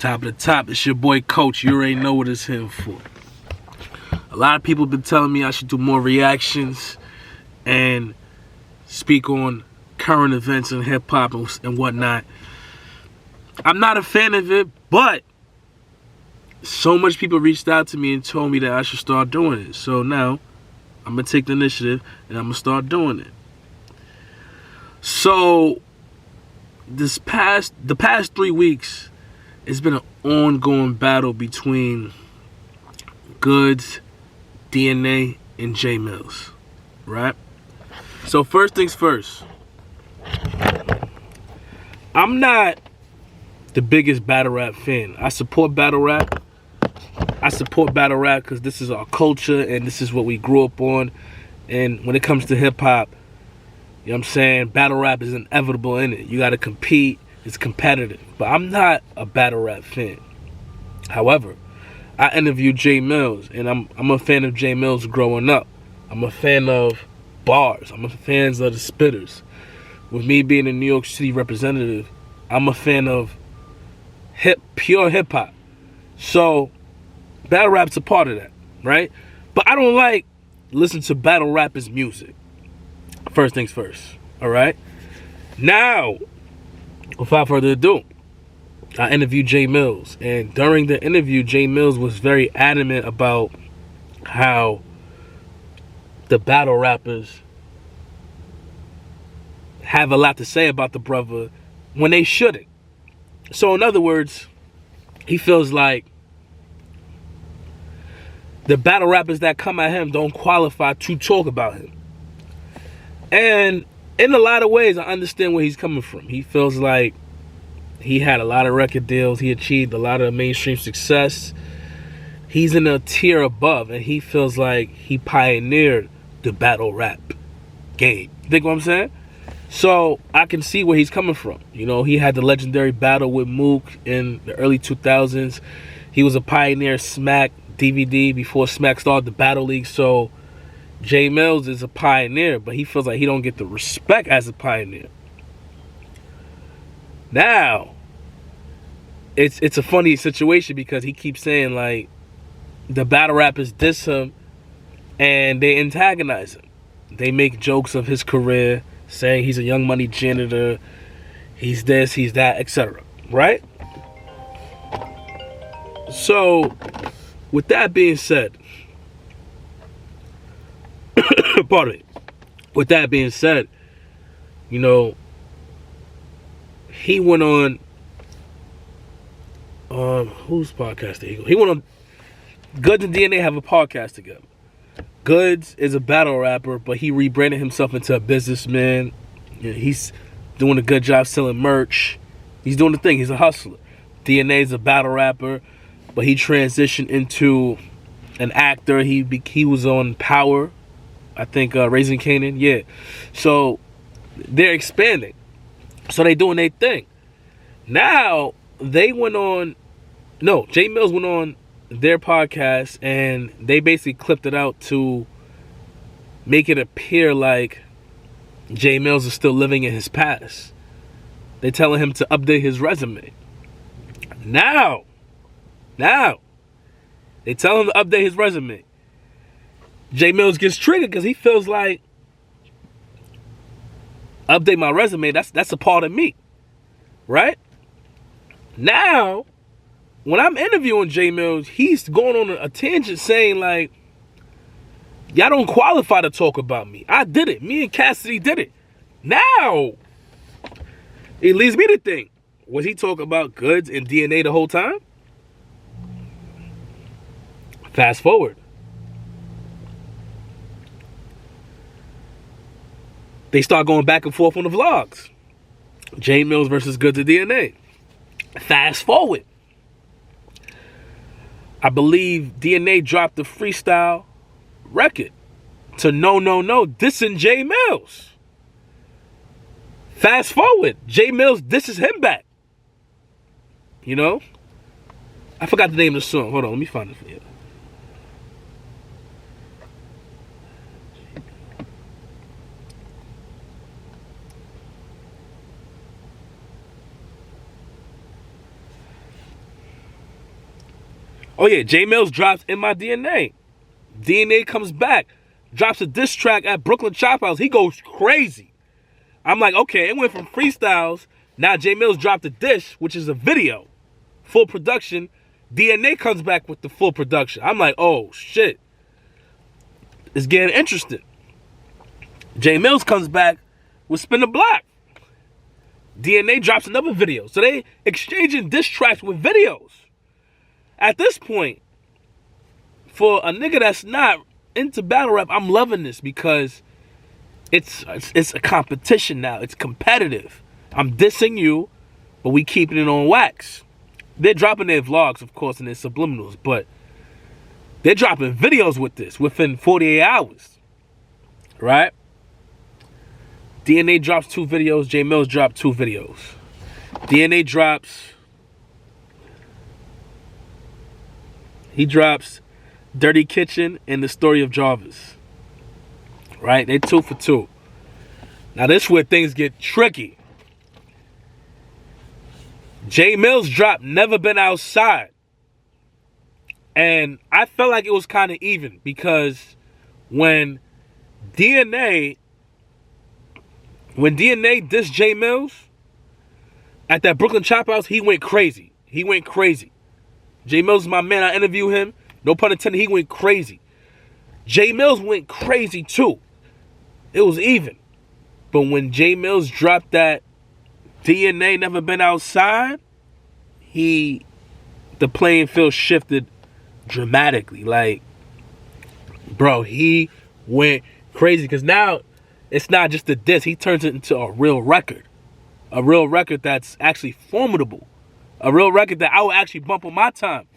Top of the top, it's your boy Coach. You already know what it's here for. A lot of people have been telling me I should do more reactions and speak on current events in hip-hop and whatnot. I'm not a fan of it, but so much people reached out to me and told me that I should start doing it. So now, I'm going to take the initiative and I'm going to start doing it. So, the past 3 weeks, it's been an ongoing battle between Goodz, DNA, and Jae Millz, right? So first things first, I'm not the biggest battle rap fan. I support battle rap. I support battle rap because this is our culture and this is what we grew up on. And when it comes to hip hop, you know what I'm saying, battle rap is inevitable in it. You got to compete. It's competitive. But I'm not a battle rap fan. However, I interviewed Jae Millz, and I'm a fan of Jae Millz growing up. I'm a fan of bars. I'm a fan of the spitters. With me being a New York City representative, I'm a fan of pure hip hop. So, battle rap's a part of that, right? But I don't listen to battle rappers' music. First things first, all right? Now, without further ado, I interviewed Jae Millz. And during the interview, Jae Millz was very adamant about how the battle rappers have a lot to say about the brother when they shouldn't. So in other words, he feels like the battle rappers that come at him don't qualify to talk about him. And in a lot of ways, I understand where he's coming from. He feels like he had a lot of record deals. He achieved a lot of mainstream success. He's in a tier above, and he feels like he pioneered the battle rap game. You think what I'm saying? So I can see where he's coming from. You know, he had the legendary battle with Mook in the early 2000s. He was a pioneer Smack DVD before Smack started the Battle League. So Jae Millz is a pioneer, but he feels like he don't get the respect as a pioneer. Now, it's a funny situation because he keeps saying like the battle rappers diss him and they antagonize him. They make jokes of his career, saying he's a Young Money janitor, he's this, he's that, etc. Right? So, with that being said, pardon me. With that being said, you know, he went on whose podcast did he go? He went on Goodz and DNA have a podcast together. Goodz is a battle rapper, but he rebranded himself into a businessman. You know, he's doing a good job selling merch. He's doing the thing. He's a hustler. DNA is a battle rapper, but he transitioned into an actor. He was on Power, I think, Raising Kanan. Yeah. So they're expanding. So they doing their thing. Now they went on. No, Jae Millz went on their podcast and they basically clipped it out to make it appear like Jae Millz is still living in his past. They're telling him to update his resume. Now, they tell him to update his resume. Jae Millz gets triggered because he feels like, update my resume, that's a part of me. Right? Now, when I'm interviewing Jae Millz, he's going on a tangent saying like, y'all don't qualify to talk about me. I did it. Me and Cassidy did it. Now, it leads me to think, was he talking about Goodz and DNA the whole time? Fast forward. They start going back and forth on the vlogs. Jae Millz versus Goodz and DNA. Fast forward. I believe DNA dropped the freestyle record to No, dissing Jae Millz. Fast forward, Jae Millz disses him back. You know? I forgot the name of the song. Hold on, let me find it for you. Oh yeah, Jae Millz drops In My DNA. DNA comes back, drops a diss track at Brooklyn Chop House. He goes crazy. I'm like, okay, it went from freestyles. Now Jae Millz dropped a dish, which is a video, full production. DNA comes back with the full production. I'm like, oh shit, it's getting interesting. Jae Millz comes back with Spin the Block. DNA drops another video. So they exchanging diss tracks with videos. At this point, for a nigga that's not into battle rap, I'm loving this because it's a competition now. It's competitive. I'm dissing you, but we keeping it on wax. They're dropping their vlogs, of course, and their subliminals, but they're dropping videos with this within 48 hours. Right? DNA drops 2 videos. Jae Millz dropped 2 videos. DNA drops... He drops Dirty Kitchen and The Story of Jarvis. Right? They 2 for 2. Now this is where things get tricky. Jae Millz dropped Never Been Outside. And I felt like it was kind of even because when DNA dissed Jae Millz at that Brooklyn Chop House, he went crazy. He went crazy. Jae Millz is my man. I interviewed him. No pun intended, he went crazy. Jae Millz went crazy too. It was even. But when Jae Millz dropped that DNA Never Been Outside, the playing field shifted dramatically. Like, bro, he went crazy because now it's not just a diss. He turns it into a real record. A real record that's actually formidable. A real record that I will actually bump on my time.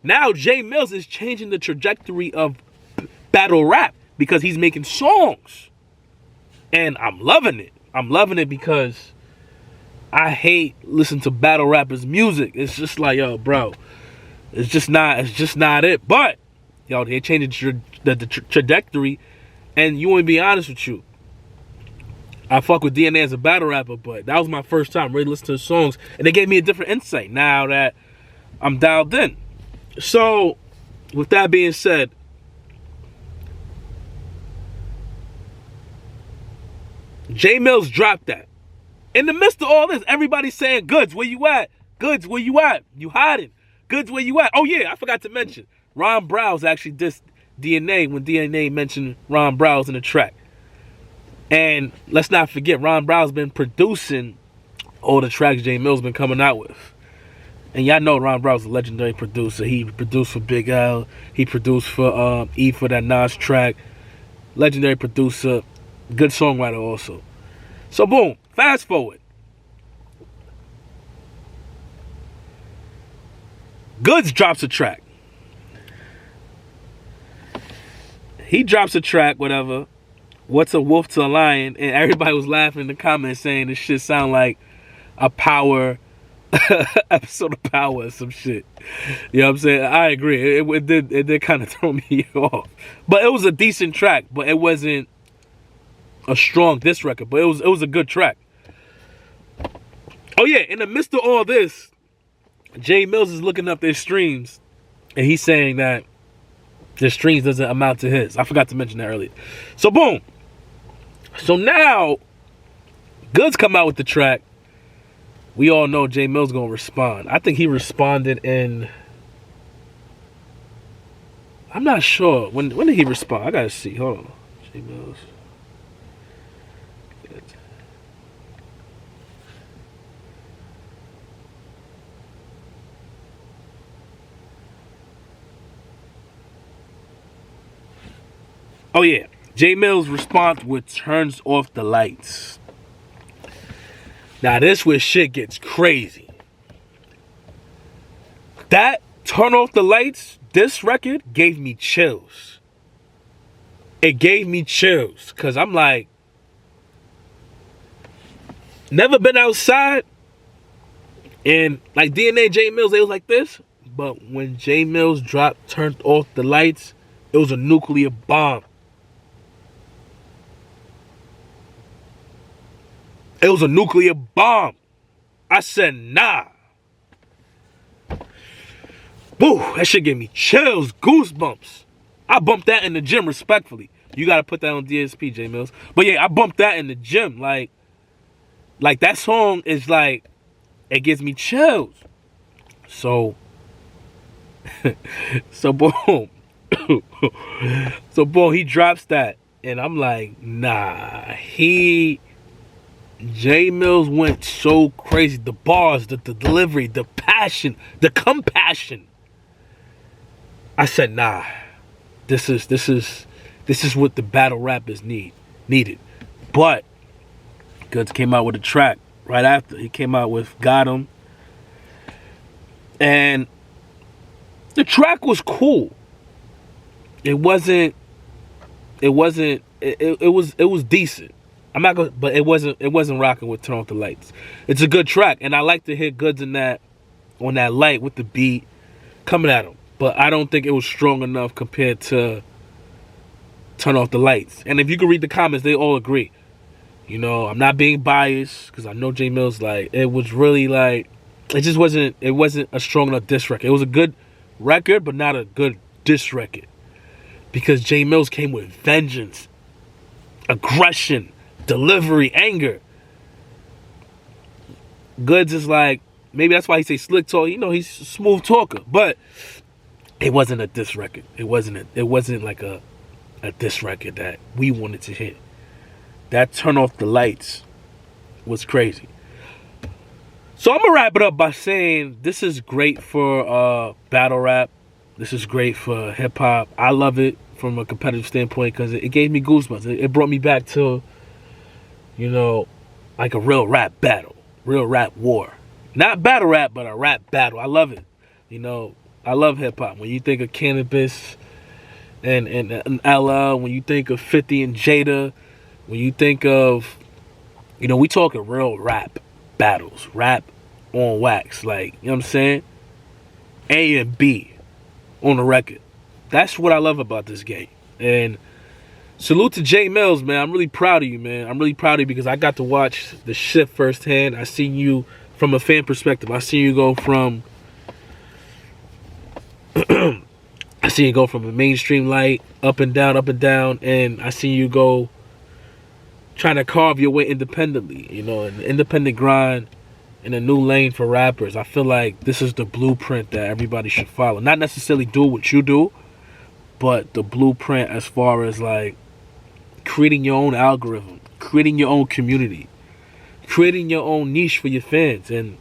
Now Jae Millz is changing the trajectory of battle rap because he's making songs. And I'm loving it. I'm loving it because I hate listening to battle rappers' music. It's just like, yo, bro, it's just not it. But, yo, they're changing the trajectory. And you want to be honest with you, I fuck with DNA as a battle rapper, but that was my first time really listening to his songs, and they gave me a different insight now that I'm dialed in. So, with that being said, Jae Millz dropped that. In the midst of all this, everybody's saying, Goodz, where you at? Goodz, where you at? You hiding. Goodz, where you at? Oh yeah, I forgot to mention, Ron Browse actually dissed DNA when DNA mentioned Ron Browse in the track. And let's not forget, Ron Brown's been producing all the tracks Jae Millz been coming out with. And y'all know Ron Brown's a legendary producer. He produced for Big L. He produced for E for that Nas track. Legendary producer. Good songwriter also. So boom, fast forward. Goodz drops a track. He drops a track, whatever. What's a wolf to a lion? And everybody was laughing in the comments saying this shit sound like a Power episode of Power or some shit. You know what I'm saying? I agree. It did kind of throw me off. But it was a decent track, but it wasn't a strong diss record, but it was a good track. Oh yeah, in the midst of all this, Jae Millz is looking up their streams and he's saying that their streams doesn't amount to his. I forgot to mention that earlier. So boom. So now, Goodz come out with the track. We all know Jae Millz gonna respond. I think he responded in... I'm not sure. When did he respond? I gotta see. Hold on. Jae Millz. Oh yeah. Jae Millz' response with Turns Off the Lights. Now this where shit gets crazy. That Turn Off the Lights, this record gave me chills. It gave me chills. Cause I'm like, Never Been Outside. And like DNA Jae Millz, it was like this. But when Jae Millz dropped Turned Off the Lights, it was a nuclear bomb. It was a nuclear bomb. I said, nah. Woo, that shit gave me chills, goosebumps. I bumped that in the gym respectfully. You gotta put that on DSP, Jae Millz. But yeah, I bumped that in the gym. Like that song is like, it gives me chills. So boom. So boom, he drops that. And I'm like, nah, Jae Millz went so crazy. The bars, the delivery, the passion, the compassion. I said, nah, this is what the battle rappers needed. But Goodz came out with a track right after. He came out with Got 'Em. And the track was cool. It was decent. I'm not gonna, but it wasn't rocking with Turn Off the Lights. It's a good track, and I like to hear Goodz on that light with the beat coming at him. But I don't think it was strong enough compared to Turn Off the Lights. And if you can read the comments, they all agree. You know, I'm not being biased because I know Jae Millz, like, it was really like, it wasn't a strong enough diss record. It was a good record, but not a good diss record. Because Jae Millz came with vengeance, aggression, delivery, anger. Goodz is like, maybe that's why he say slick talk. You know, he's a smooth talker, but it wasn't a diss record. It wasn't like a diss record that we wanted to hit. That Turn Off the Lights was crazy. So I'm gonna wrap it up by saying this is great for battle rap. This is great for hip hop. I love it from a competitive standpoint because it gave me goosebumps. It brought me back to, you know, like a real rap battle, real rap war. Not battle rap, but a rap battle. I love it. You know, I love hip hop. When you think of Cannabis and LL, when you think of 50 and Jada, when you think of, you know, we talking real rap battles, rap on wax, like, you know what I'm saying? A and B on the record. That's what I love about this game. And salute to Jae Millz, man. I'm really proud of you, man. I'm really proud of you because I got to watch the shift firsthand. I seen you from a fan perspective. I seen you go from I seen you go from a mainstream light up and down, and I seen you go trying to carve your way independently, you know, an independent grind in a new lane for rappers. I feel like this is the blueprint that everybody should follow. Not necessarily do what you do, but the blueprint as far as like creating your own algorithm, creating your own community, creating your own niche for your fans. And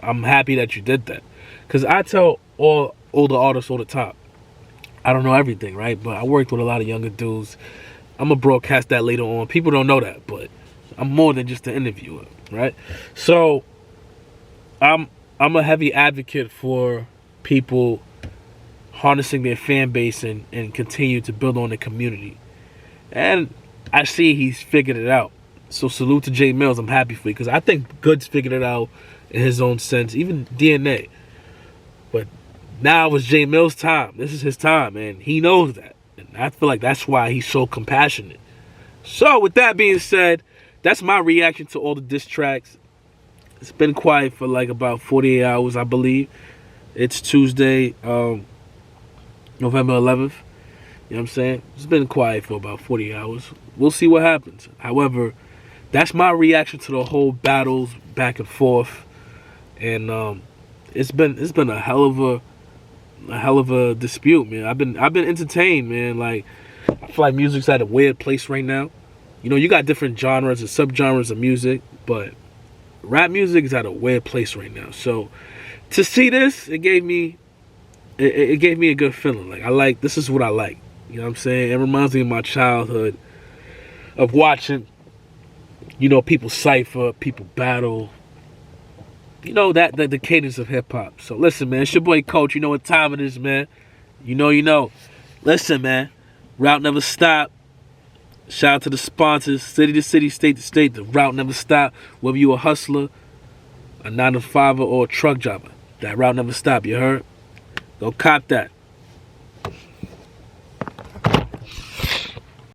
I'm happy that you did that. Because I tell all older artists all the time, I don't know everything, right? But I worked with a lot of younger dudes. I'm going to broadcast that later on. People don't know that, but I'm more than just an interviewer, right? So I'm a heavy advocate for people harnessing their fan base and continue to build on the community. And I see he's figured it out. So salute to Jae Millz. I'm happy for you because I think Goodz figured it out in his own sense, even DNA. But now it was Jae Millz' time. This is his time, and he knows that. And I feel like that's why he's so compassionate. So with that being said, that's my reaction to all the diss tracks. It's been quiet for like about 48 hours, I believe. It's Tuesday, November 11th. You know what I'm saying? It's been quiet for about 40 hours. We'll see what happens. However, that's my reaction to the whole battles back and forth. And it's been a hell of a dispute, man. I've been entertained, man. Like, I feel like music's at a weird place right now. You know, you got different genres and subgenres of music, but rap music is at a weird place right now. So to see this, it gave me a good feeling. Like, this is what I like. You know what I'm saying? It reminds me of my childhood of watching, you know, people cypher, people battle. You know, that the cadence of hip-hop. So listen, man, it's your boy Coach. You know what time it is, man. You know. Listen, man, route never stop. Shout out to the sponsors, city to city, state to state. The route never stop. Whether you a hustler, a 9-to-5er, or a truck driver, that route never stop. You heard? Go cop that.